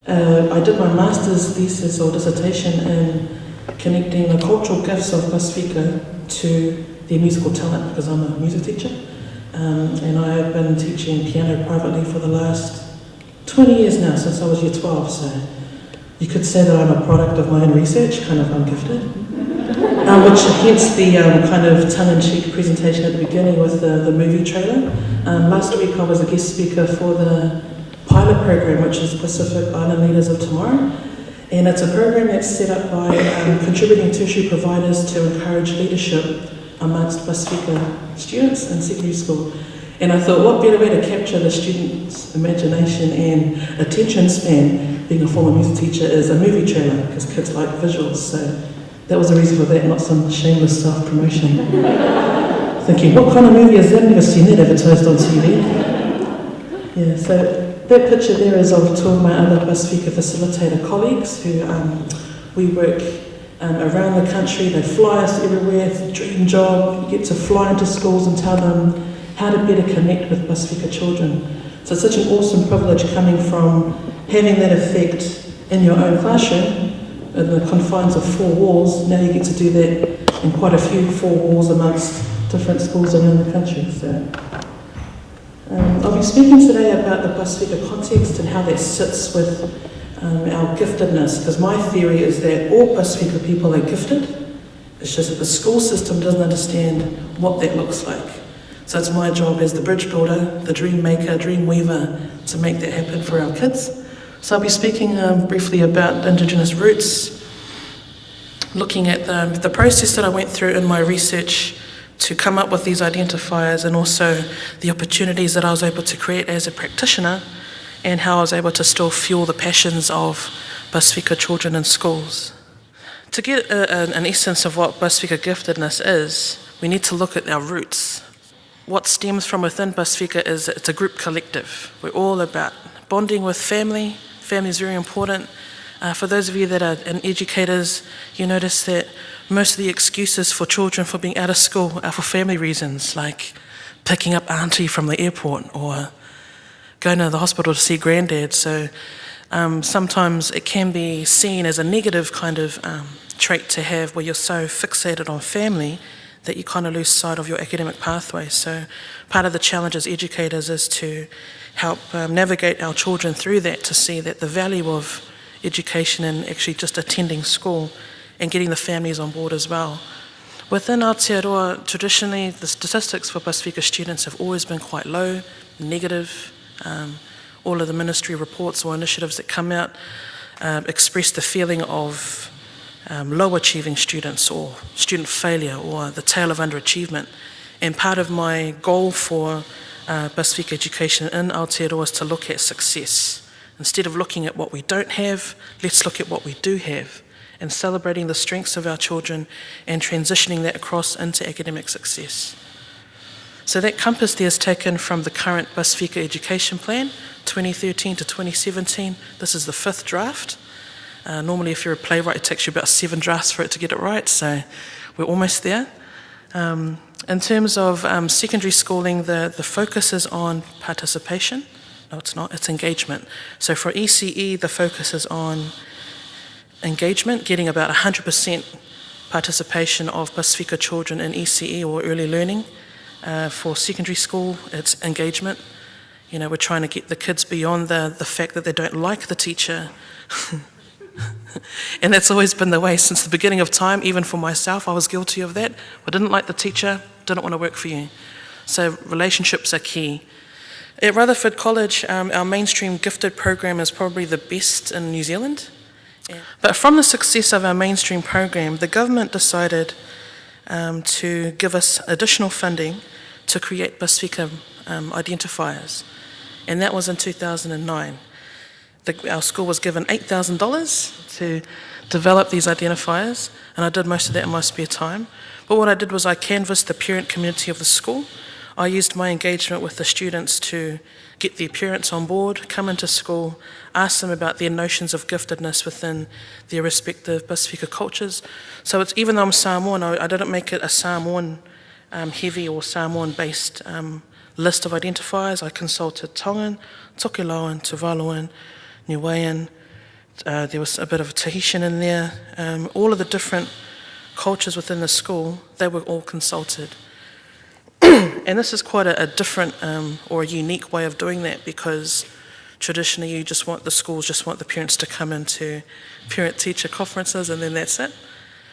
I did my master's thesis or dissertation in connecting the cultural gifts of Pacifica to their musical talent, because I'm a music teacher. And I have been teaching piano privately for the last 20 years now, since I was year 12, so you could say that I'm a product of my own research, kind of I'm gifted. Which hence the kind of tongue-in-cheek presentation at the beginning with the movie trailer. Last week I was a guest speaker for the pilot program, which is Pacific Island Leaders of Tomorrow. And it's a program that's set up by contributing tertiary providers to encourage leadership amongst Pacifica students in secondary school. And I thought, what better way to capture the students' imagination and attention span, being a former music teacher, is a movie trailer, because kids like visuals. So that was the reason for that, not some shameless self-promotion. Thinking, what kind of movie is that? I've never seen that advertised on TV. Yeah, so that picture there is of two of my other Pacifica facilitator colleagues who we work around the country. They fly us everywhere. It's a dream job. You get to fly into schools and tell them how to better connect with Pacifica children. So it's such an awesome privilege coming from having that effect in your own classroom, in the confines of 4 walls. Now you get to do that in quite a few 4 walls amongst different schools around the country. So I'll be speaking today about the Pacifica context and how that sits with our giftedness, because my theory is that all Pacifica people are gifted. It's just that the school system doesn't understand what that looks like. So it's my job as the bridge builder, the dream maker, dream weaver, to make that happen for our kids. So I'll be speaking briefly about Indigenous roots, looking at the process that I went through in my research to come up with these identifiers, and also the opportunities that I was able to create as a practitioner, and how I was able to still fuel the passions of Pacifica children in schools. To get an essence of what Pacifica giftedness is, we need to look at our roots. What stems from within Pacifica is it's a group collective. We're all about bonding with family. Family is very important. For those of you that are educators, you notice that most of the excuses for children for being out of school are for family reasons, like picking up auntie from the airport or going to the hospital to see granddad. So sometimes it can be seen as a negative kind of trait to have, where you're so fixated on family that you kind of lose sight of your academic pathway. So part of the challenge as educators is to help navigate our children through that, to see that the value of education and actually just attending school and getting the families on board as well. Within Aotearoa, traditionally the statistics for Pacifica students have always been quite low, negative. All of the ministry reports or initiatives that come out express the feeling of low achieving students or student failure or the tale of underachievement. And part of my goal for Pacifica education in Aotearoa is to look at success. Instead of looking at what we don't have, let's look at what we do have, and celebrating the strengths of our children and transitioning that across into academic success. So that compass there is taken from the current Pacifica education plan, 2013 to 2017. This is the 5th draft. Normally if you're a playwright, it takes you about 7 drafts for it to get it right, so we're almost there. In terms of secondary schooling, the focus is on participation. No, it's not, it's engagement. So for ECE, the focus is on engagement, getting about 100% participation of Pacifica children in ECE or early learning. For secondary school, it's engagement. You know, we're trying to get the kids beyond the fact that they don't like the teacher. And that's always been the way since the beginning of time. Even for myself, I was guilty of that. I didn't like the teacher, didn't want to work for you. So relationships are key. At Rutherford College, our mainstream gifted program is probably the best in New Zealand. Yeah. But from the success of our mainstream program, the government decided to give us additional funding to create Pacifica identifiers. And that was in 2009. Our school was given $8,000 to develop these identifiers, and I did most of that in my spare time. But what I did was I canvassed the parent community of the school. I used my engagement with the students to get their parents on board, come into school, ask them about their notions of giftedness within their respective Pacifica cultures. So it's, even though I'm Samoan, I didn't make it a Samoan heavy or Samoan based list of identifiers. I consulted Tongan, Tokelauan, Tuvaluan, Niuean, There was a bit of Tahitian in there. All of the different cultures within the school, they were all consulted. And this is quite a different or a unique way of doing that, because traditionally the schools just want the parents to come into parent-teacher conferences and then that's it.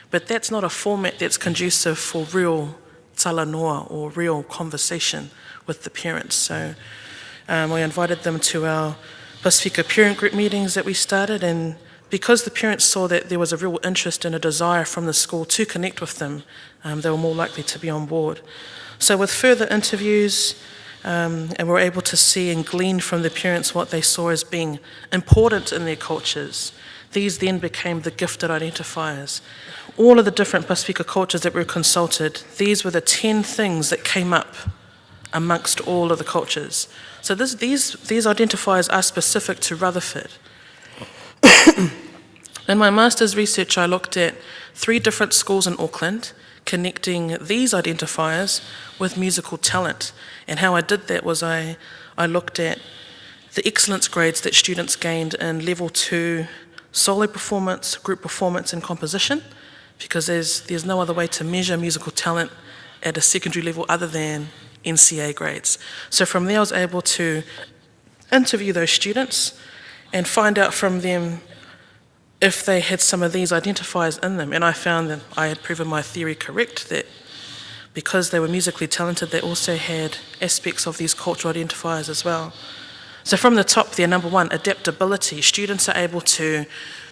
But that's not a format that's conducive for real talanoa or real conversation with the parents. So we invited them to our Pacifica parent group meetings that we started, and because the parents saw that there was a real interest and a desire from the school to connect with them, they were more likely to be on board. So with further interviews, and we're able to see and glean from the parents what they saw as being important in their cultures. These then became the gifted identifiers. All of the different Pacifica cultures that were consulted, these were the 10 things that came up amongst all of the cultures. So these identifiers are specific to Rutherford. In my master's research, I looked at 3 different schools in Auckland, connecting these identifiers with musical talent. And how I did that was I looked at the excellence grades that students gained in level 2 solo performance, group performance and composition, because there's no other way to measure musical talent at a secondary level other than NCA grades. So from there I was able to interview those students and find out from them if they had some of these identifiers in them. And I found that I had proven my theory correct, that because they were musically talented, they also had aspects of these cultural identifiers as well. So from the top there, number 1, adaptability. Students are able to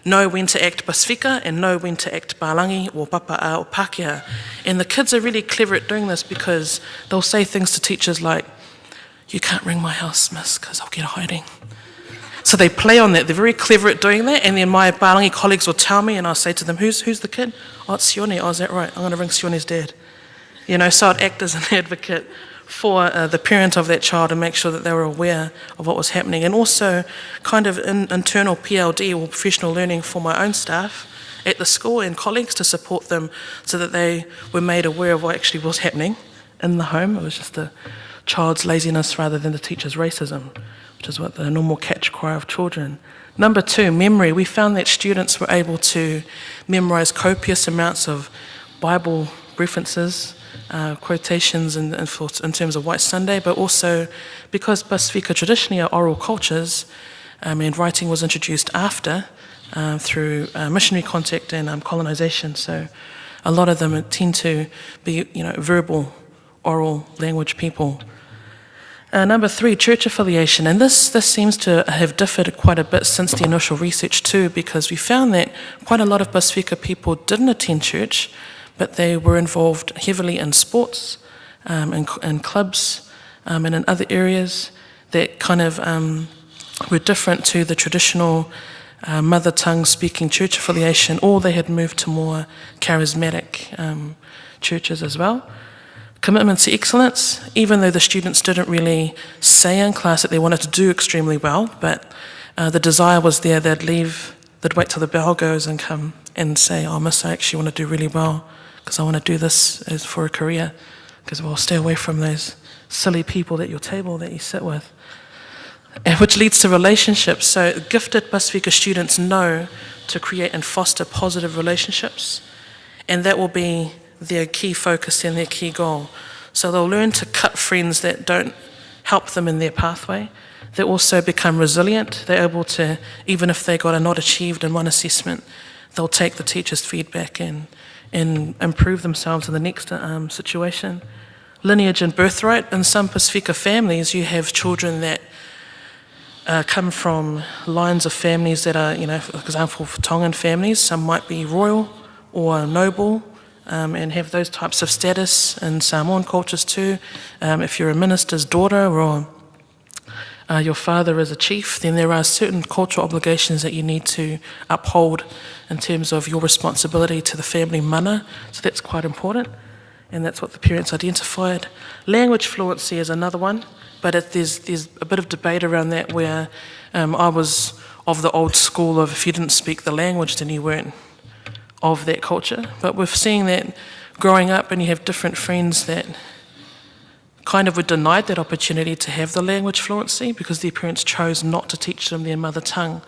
know when to act Pacifica and know when to act Palangi or Papa'a or Pākehā. And the kids are really clever at doing this, because they'll say things to teachers like, "You can't ring my house, miss, because I'll get a hiding." So they play on that. They're very clever at doing that. And then my Palangi colleagues will tell me, and I'll say to them, who's the kid? "Oh, it's Sione." "Oh, is that right? I'm going to ring Sione's dad." So I'd act as an advocate for the parent of that child and make sure that they were aware of what was happening. And also kind of internal PLD or professional learning for my own staff at the school and colleagues to support them so that they were made aware of what actually was happening in the home. It was just the child's laziness rather than the teacher's racism, which is what the normal catch cry of children. Number 2, memory. We found that students were able to memorize copious amounts of Bible references, quotations in terms of White Sunday, but also because Pacifica traditionally are oral cultures, and writing was introduced after through missionary contact and colonization. So a lot of them tend to be, verbal, oral language people. Number 3, church affiliation, and this seems to have differed quite a bit since the initial research too, because we found that quite a lot of Pacifica people didn't attend church, but they were involved heavily in sports, in clubs, and in other areas that kind of were different to the traditional mother tongue speaking church affiliation, or they had moved to more charismatic churches as well. Commitment to excellence, even though the students didn't really say in class that they wanted to do extremely well, but the desire was there. They'd wait till the bell goes and come and say, "Oh, miss, I actually want to do really well, because I want to do this as for a career, because we'll stay away from those silly people at your table that you sit with." Which leads to relationships. So gifted Pacifica students know to create and foster positive relationships, and that will be their key focus and their key goal. So they'll learn to cut friends that don't help them in their pathway. They also become resilient. They're able to, even if they got a not achieved in one assessment, they'll take the teacher's feedback and improve themselves in the next situation. Lineage and birthright. In some Pacifica families, you have children that come from lines of families that are, for example, for Tongan families, some might be royal or noble, and have those types of status in Samoan cultures too. If you're a minister's daughter or your father is a chief, then there are certain cultural obligations that you need to uphold in terms of your responsibility to the family mana. So that's quite important, and that's what the parents identified. Language fluency is another one, but there's a bit of debate around that, where I was of the old school of if you didn't speak the language, then you weren't of that culture. But we're seeing that growing up, and you have different friends that kind of were denied that opportunity to have the language fluency because their parents chose not to teach them their mother tongue.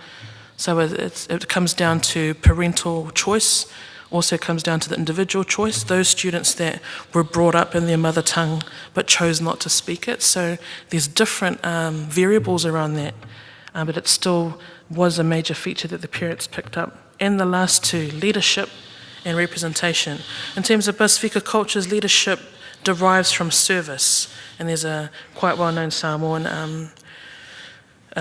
So it comes down to parental choice, also comes down to the individual choice, those students that were brought up in their mother tongue but chose not to speak it. So there's different variables around that, but it still was a major feature that the parents picked up. And the last two, leadership and representation. In terms of Pacifica cultures, leadership derives from service. And there's a quite well-known Samoan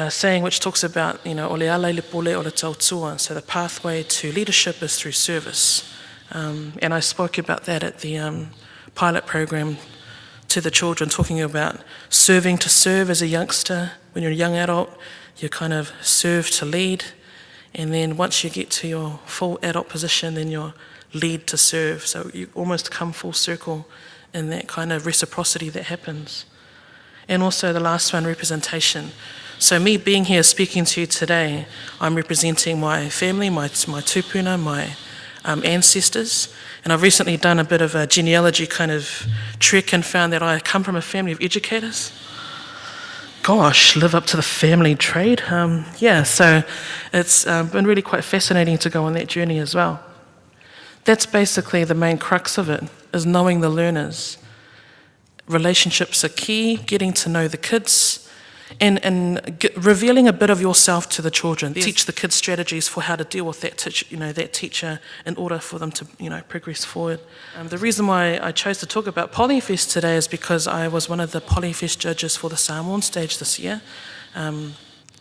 saying which talks about, ole ala le pole o le tautua. So the pathway to leadership is through service. And I spoke about that at the pilot program to the children, talking about serving to serve as a youngster. When you're a young adult, you kind of serve to lead. And then once you get to your full adult position, then you're lead to serve. So you almost come full circle in that kind of reciprocity that happens. And also the last one, representation. So me being here speaking to you today, I'm representing my family, my tupuna, my ancestors. And I've recently done a bit of a genealogy kind of trek and found that I come from a family of educators. Gosh, live up to the family trade. So it's been really quite fascinating to go on that journey as well. That's basically the main crux of it, is knowing the learners. Relationships are key, getting to know the kids, and revealing a bit of yourself to the children. Teach the kids strategies for how to deal with that teacher in order for them to progress forward. The reason why I chose to talk about Polyfest today is because I was one of the Polyfest judges for the Samoan stage this year,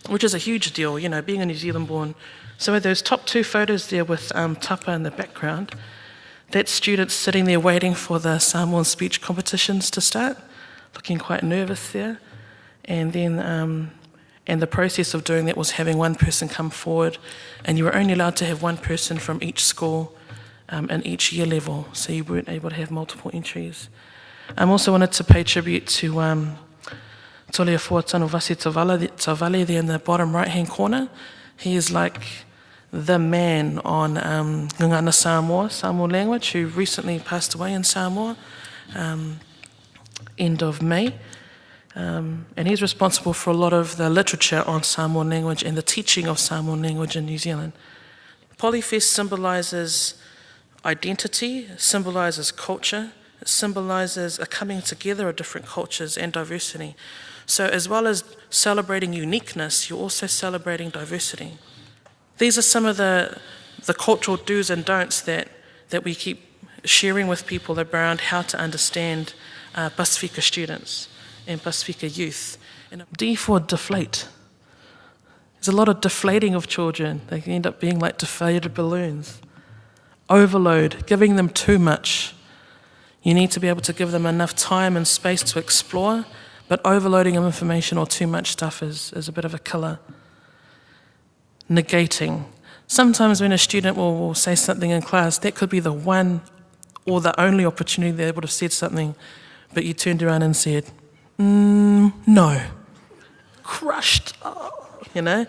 which is a huge deal, being a New Zealand born. So with those top two photos there with Tapa in the background, that's students sitting there waiting for the Samoan speech competitions to start, looking quite nervous there. And then and the process of doing that was having one person come forward, and you were only allowed to have one person from each school in each year level, so you weren't able to have multiple entries. I also wanted to pay tribute to Toleafua Tanuvasi Tavale there in the bottom right-hand corner. He is like the man on Ngangana Samoan language, who recently passed away in Samoa, end of May. And he's responsible for a lot of the literature on Samoan language and the teaching of Samoan language in New Zealand. Polyfest symbolises identity, symbolises culture, it symbolises a coming together of different cultures and diversity. So as well as celebrating uniqueness, you're also celebrating diversity. These are some of the cultural do's and don'ts that we keep sharing with people around how to understand Pacifica students and Pacifica youth. And D for deflate. There's a lot of deflating of children. They can end up being like deflated balloons. Overload, giving them too much. You need to be able to give them enough time and space to explore, but overloading of information or too much stuff is a bit of a killer. Negating. Sometimes when a student will say something in class, that could be the one or the only opportunity they would have said something, but you turned around and said, no. Crushed, And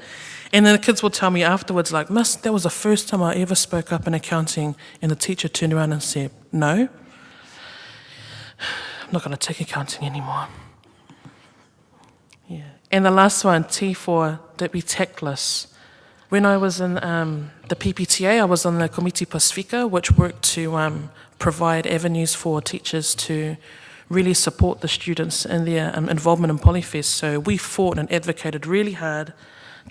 then the kids will tell me afterwards, like, Miss, that was the first time I ever spoke up in accounting, and the teacher turned around and said, no, I'm not going to take accounting anymore. Yeah. And the last one, T for don't be tactless. When I was in the PPTA, I was on the Komiti Pacifica, which worked to provide avenues for teachers to really support the students in their involvement in Polyfest. So we fought and advocated really hard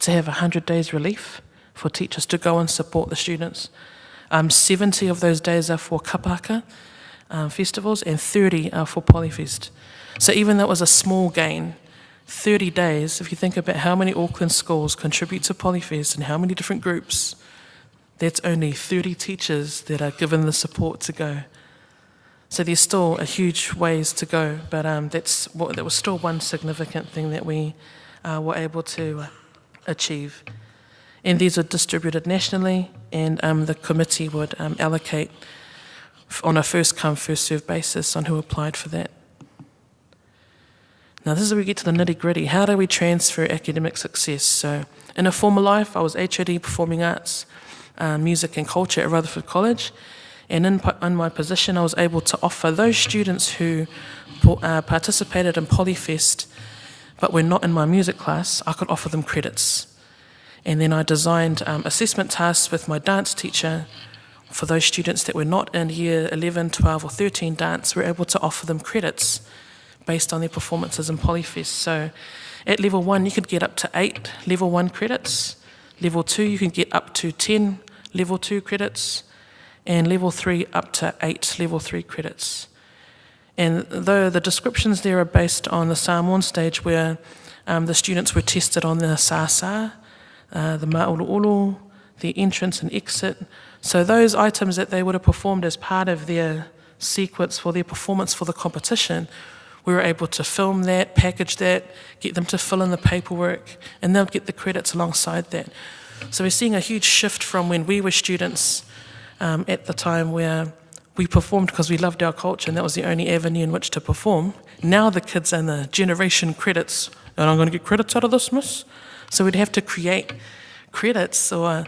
to have 100 days relief for teachers to go and support the students. 70 of those days are for kapaka festivals and 30 are for Polyfest. So even though it was a small gain, 30 days, if you think about how many Auckland schools contribute to Polyfest and how many different groups, that's only 30 teachers that are given the support to go. So there's still a huge ways to go, but that was still one significant thing that we were able to achieve. And these are distributed nationally, and the committee would allocate on a first-come, first-served basis on who applied for that. Now this is where we get to the nitty-gritty. How do we transfer academic success? So in a former life, I was HOD Performing Arts, Music and Culture at Rutherford College, and in my position I was able to offer those students who participated in Polyfest but were not in my music class, I could offer them credits. And then I designed assessment tasks with my dance teacher for those students that were not in year 11, 12 or 13 dance. We're able to offer them credits based on their performances in Polyfest. So at level 1 you could get up to 8 level 1 credits, level 2 you can get up to 10 level 2 credits, and level 3 up to 8 level 3 credits. And though the descriptions there are based on the Samoan stage where the students were tested on the sa, the ma'ulu'ulu, the entrance and exit. So those items that they would have performed as part of their sequence for their performance for the competition, we were able to film that, package that, get them to fill in the paperwork, and they'll get the credits alongside that. So we're seeing a huge shift from when we were students at the time where we performed because we loved our culture and that was the only avenue in which to perform. Now the kids and the generation credits, and I'm going to get credits out of this, miss? So we'd have to create credits or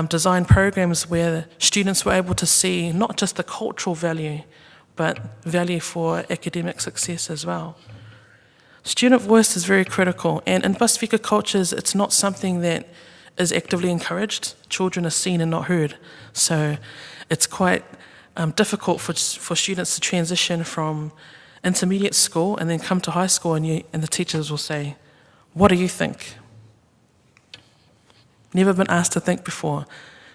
design programs where students were able to see not just the cultural value, but value for academic success as well. Student voice is very critical, and in Pacifica cultures, it's not something that is actively encouraged. Children are seen and not heard. So it's quite difficult for students to transition from intermediate school and then come to high school and the teachers will say, what do you think? Never been asked to think before.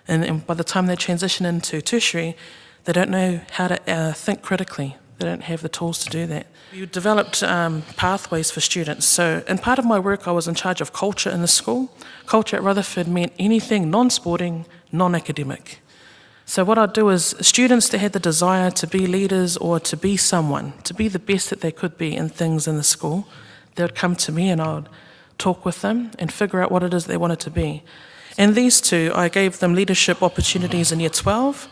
And by the time they transition into tertiary, they don't know how to think critically. They don't have the tools to do that. We developed pathways for students. So in part of my work, I was in charge of culture in the school. Culture at Rutherford meant anything non-sporting, non-academic. So what I'd do is students that had the desire to be leaders or to be someone, to be the best that they could be in things in the school, they would come to me and I would talk with them and figure out what it is they wanted to be. And these two, I gave them leadership opportunities in year 12,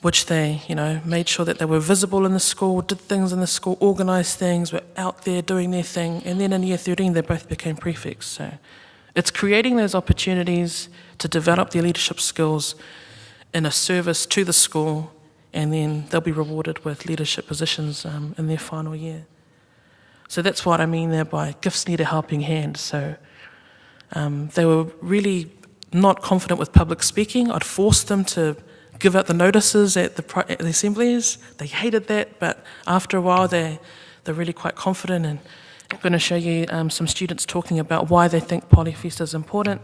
which they, made sure that they were visible in the school, did things in the school, organised things, were out there doing their thing. And then in year 13, they both became prefects. So it's creating those opportunities to develop their leadership skills in a service to the school, and then they'll be rewarded with leadership positions in their final year. So that's what I mean there by gifts need a helping hand. So they were really not confident with public speaking. I'd force them to give out the notices at the assemblies. They hated that, but after a while they're really quite confident. And I'm going to show you some students talking about why they think Polyfest is important,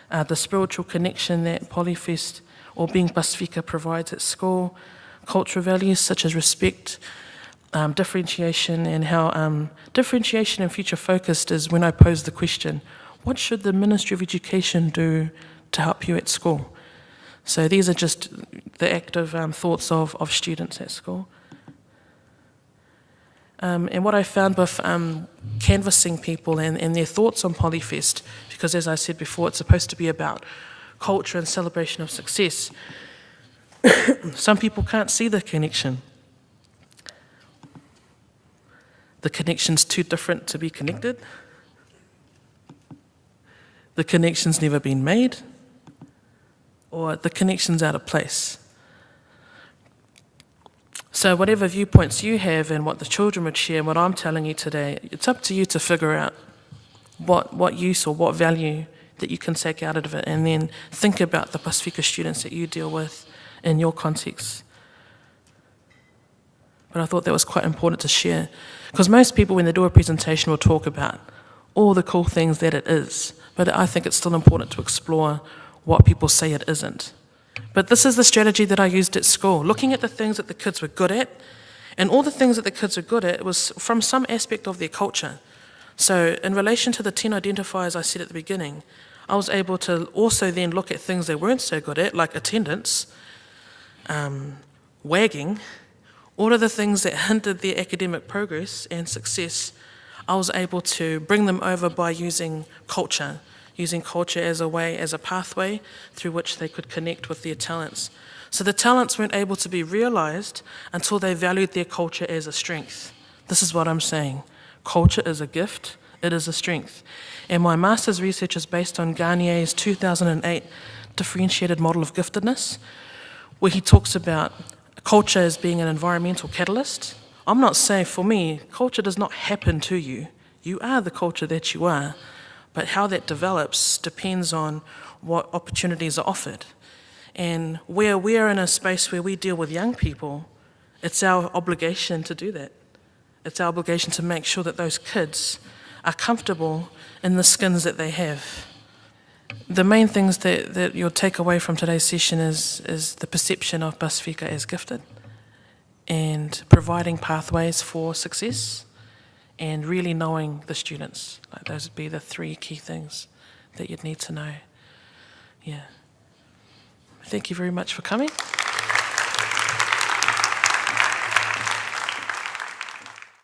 the spiritual connection that Polyfest or being Pacifica provides at school, cultural values such as respect, differentiation, and how differentiation and future focused is when I pose the question, what should the Ministry of Education do to help you at school? So these are just the active thoughts of students at school. And what I found with canvassing people and their thoughts on Polyfest, because as I said before, it's supposed to be about culture and celebration of success. Some people can't see the connection. The connection's too different to be connected. The connection's never been made, or the connection's out of place. So whatever viewpoints you have and what the children would share, what I'm telling you today, it's up to you to figure out what use or what value that you can take out of it, and then think about the Pacifica students that you deal with in your context. But I thought that was quite important to share, because most people when they do a presentation will talk about all the cool things that it is, but I think it's still important to explore what people say it isn't. But this is the strategy that I used at school, looking at the things that the kids were good at, and all the things that the kids were good at was from some aspect of their culture. So in relation to the 10 identifiers I said at the beginning, I was able to also then look at things they weren't so good at, like attendance, wagging, all of the things that hindered their academic progress and success. I was able to bring them over by using culture as a way, as a pathway through which they could connect with their talents. So the talents weren't able to be realised until they valued their culture as a strength. This is what I'm saying. Culture is a gift, it is a strength. And my master's research is based on Garnier's 2008 differentiated model of giftedness, where he talks about culture as being an environmental catalyst. I'm not saying, for me, culture does not happen to you. You are the culture that you are. But how that develops depends on what opportunities are offered. And where we're in a space where we deal with young people, it's our obligation to do that. It's our obligation to make sure that those kids are comfortable in the skins that they have. The main things that you'll take away from today's session is the perception of Pacifica as gifted, and providing pathways for success, and really knowing the students. Like, those would be the 3 key things that you'd need to know. Yeah. Thank you very much for coming.